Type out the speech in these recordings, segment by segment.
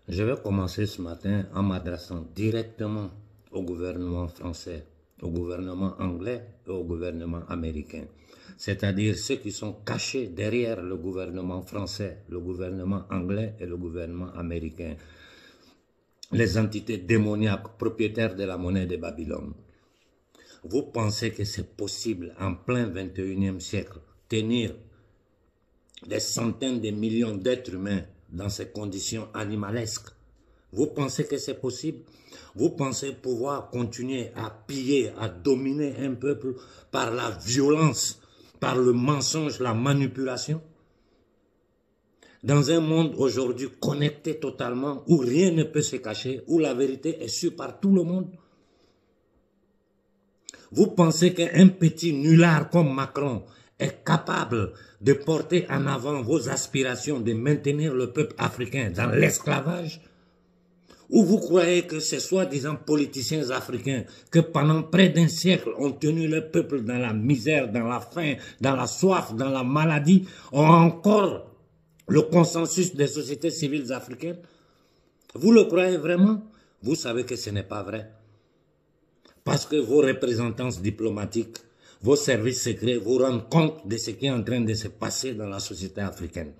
Je vais commencer ce matin en m'adressant directement au gouvernement français, au gouvernement anglais et au gouvernement américain. C'est-à-dire ceux qui sont cachés derrière le gouvernement français, le gouvernement anglais et le gouvernement américain. Les entités démoniaques propriétaires de la monnaie de Babylone. Vous pensez que c'est possible en plein 21e siècle tenir des centaines de millions d'êtres humains dans ces conditions animalesques? Vous pensez que c'est possible? Vous pensez pouvoir continuer à piller, à dominer un peuple par la violence, par le mensonge, la manipulation? Dans un monde aujourd'hui connecté totalement, où rien ne peut se cacher, où la vérité est sûre par tout le monde, vous pensez qu'un petit nulard comme Macron est capable de porter en avant vos aspirations de maintenir le peuple africain dans l'esclavage? Ou vous croyez que ces soi-disant politiciens africains que pendant près d'un siècle ont tenu le peuple dans la misère, dans la faim, dans la soif, dans la maladie, ont encore le consensus des sociétés civiles africaines? Vous le croyez vraiment? Vous savez que ce n'est pas vrai. Parce que vos représentants diplomatiques, vos services secrets vous rendent compte de ce qui est en train de se passer dans la société africaine.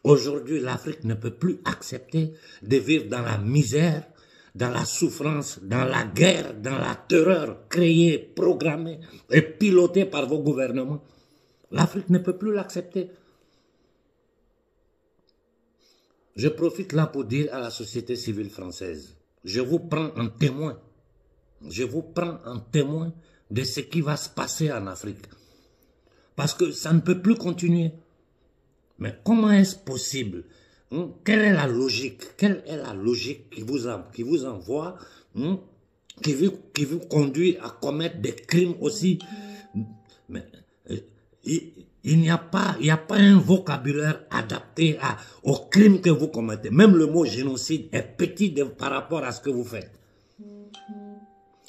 Aujourd'hui, l'Afrique ne peut plus accepter de vivre dans la misère, dans la souffrance, dans la guerre, dans la terreur créée, programmée et pilotée par vos gouvernements. L'Afrique ne peut plus l'accepter. Je profite là pour dire à la société civile française, je vous prends en témoin. Je vous prends en témoin de ce qui va se passer en Afrique. Parce que ça ne peut plus continuer. Mais comment est-ce possible? Quelle est la logique? Quelle est la logique qui vous envoie, qui vous conduit à commettre des crimes aussi? Mais il n'y a pas un vocabulaire adapté aux crimes que vous commettez. Même le mot génocide est petit par rapport à ce que vous faites.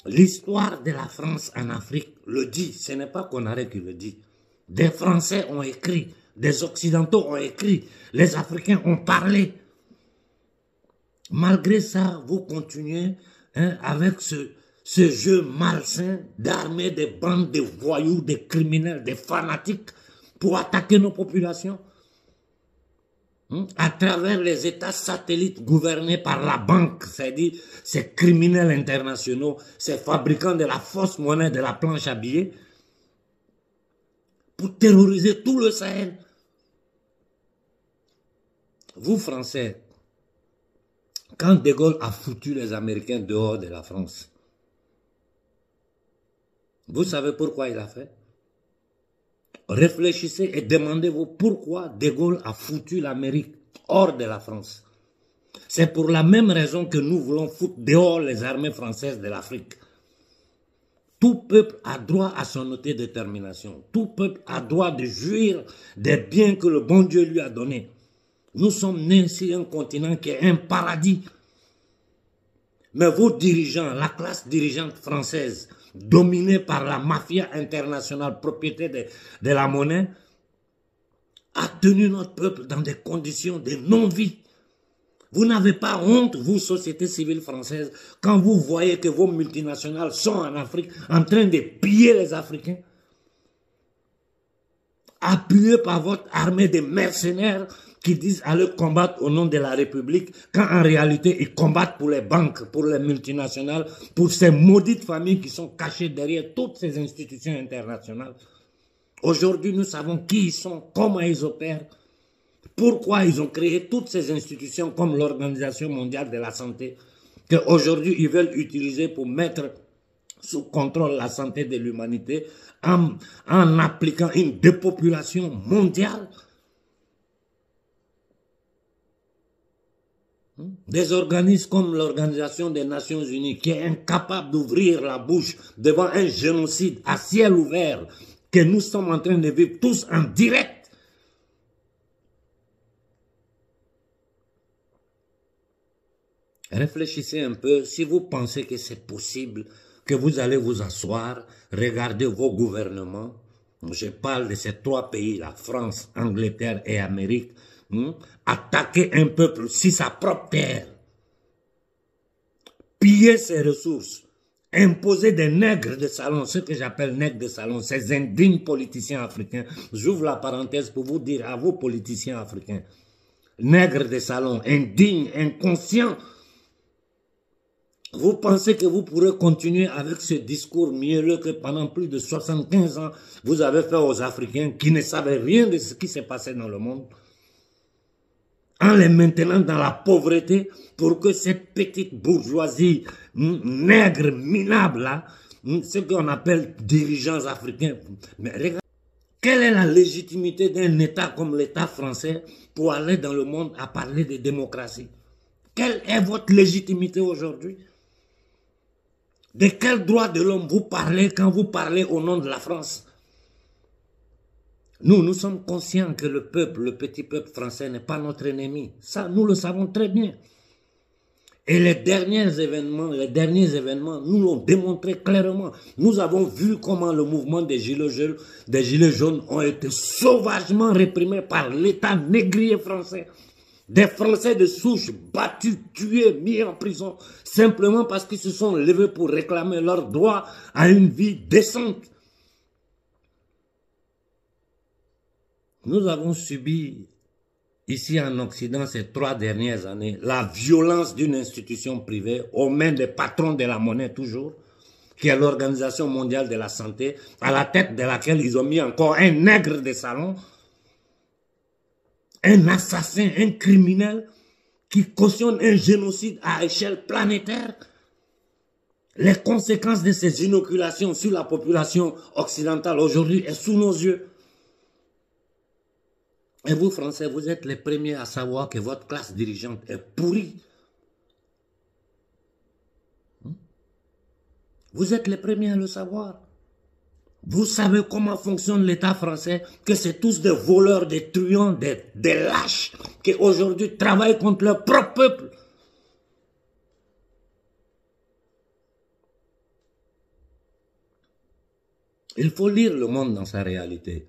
L'histoire de la France en Afrique le dit, ce n'est pas Konaré qui le dit. Des Français ont écrit, des Occidentaux ont écrit, les Africains ont parlé. Malgré ça, vous continuez avec ce jeu malsain d'armer des bandes de voyous, des criminels, des fanatiques pour attaquer nos populations. À travers les États satellites gouvernés par la banque, c'est-à-dire ces criminels internationaux, ces fabricants de la fausse monnaie de la planche à billets, pour terroriser tout le Sahel. Vous, Français, quand De Gaulle a foutu les Américains dehors de la France, vous savez pourquoi il a fait? Réfléchissez et demandez-vous pourquoi De Gaulle a foutu l'Amérique hors de la France. C'est pour la même raison que nous voulons foutre dehors les armées françaises de l'Afrique. Tout peuple a droit à son autodétermination. Tout peuple a droit de jouir des biens que le bon Dieu lui a donnés. Nous sommes nés sur un continent qui est un paradis. Mais vos dirigeants, la classe dirigeante française, dominée par la mafia internationale, propriété de la monnaie, a tenu notre peuple dans des conditions de non-vie. Vous n'avez pas honte, vous, société civile française, quand vous voyez que vos multinationales sont en Afrique en train de piller les Africains, appuyés par votre armée de mercenaires qui disent aller combattre au nom de la République, quand en réalité ils combattent pour les banques, pour les multinationales, pour ces maudites familles qui sont cachées derrière toutes ces institutions internationales. Aujourd'hui, nous savons qui ils sont, comment ils opèrent, pourquoi ils ont créé toutes ces institutions comme l'Organisation mondiale de la santé, qu'aujourd'hui ils veulent utiliser pour mettre sous contrôle la santé de l'humanité en appliquant une dépopulation mondiale. Des organismes comme l'Organisation des Nations Unies qui est incapable d'ouvrir la bouche devant un génocide à ciel ouvert que nous sommes en train de vivre tous en direct. Réfléchissez un peu, si vous pensez que c'est possible, que vous allez vous asseoir, regarder vos gouvernements. Je parle de ces trois pays, la France, Angleterre et Amérique, attaquer un peuple sur sa propre terre, piller ses ressources, imposer des nègres de salon, ce que j'appelle nègres de salon, ces indignes politiciens africains. J'ouvre la parenthèse pour vous dire à vos politiciens africains, nègres de salon, indignes, inconscients. Vous pensez que vous pourrez continuer avec ce discours mielleux que pendant plus de 75 ans, vous avez fait aux Africains qui ne savaient rien de ce qui s'est passé dans le monde, en les maintenant dans la pauvreté pour que cette petite bourgeoisie nègre, minable, là, ce qu'on appelle dirigeants africains. Mais regardez, quelle est la légitimité d'un État comme l'État français pour aller dans le monde à parler de démocratie? Quelle est votre légitimité aujourd'hui? De quel droit de l'homme vous parlez quand vous parlez au nom de la France? Nous sommes conscients que le peuple, le petit peuple français n'est pas notre ennemi. Ça, nous le savons très bien. Et les derniers événements nous l'ont démontré clairement. Nous avons vu comment le mouvement des Gilets jaunes ont été sauvagement réprimés par l'État négrier français. Des Français de souche battus, tués, mis en prison, simplement parce qu'ils se sont levés pour réclamer leur droit à une vie décente. Nous avons subi, ici en Occident, ces 3 dernières années, la violence d'une institution privée aux mains des patrons de la monnaie toujours, qui est l'Organisation mondiale de la santé, à la tête de laquelle ils ont mis encore un nègre de salon, un assassin, un criminel qui cautionne un génocide à échelle planétaire. Les conséquences de ces inoculations sur la population occidentale aujourd'hui est sous nos yeux. Et vous, Français, vous êtes les premiers à savoir que votre classe dirigeante est pourrie. Vous êtes les premiers à le savoir. Vous savez comment fonctionne l'État français, que c'est tous des voleurs, des truands, des lâches, qui aujourd'hui travaillent contre leur propre peuple. Il faut lire le monde dans sa réalité.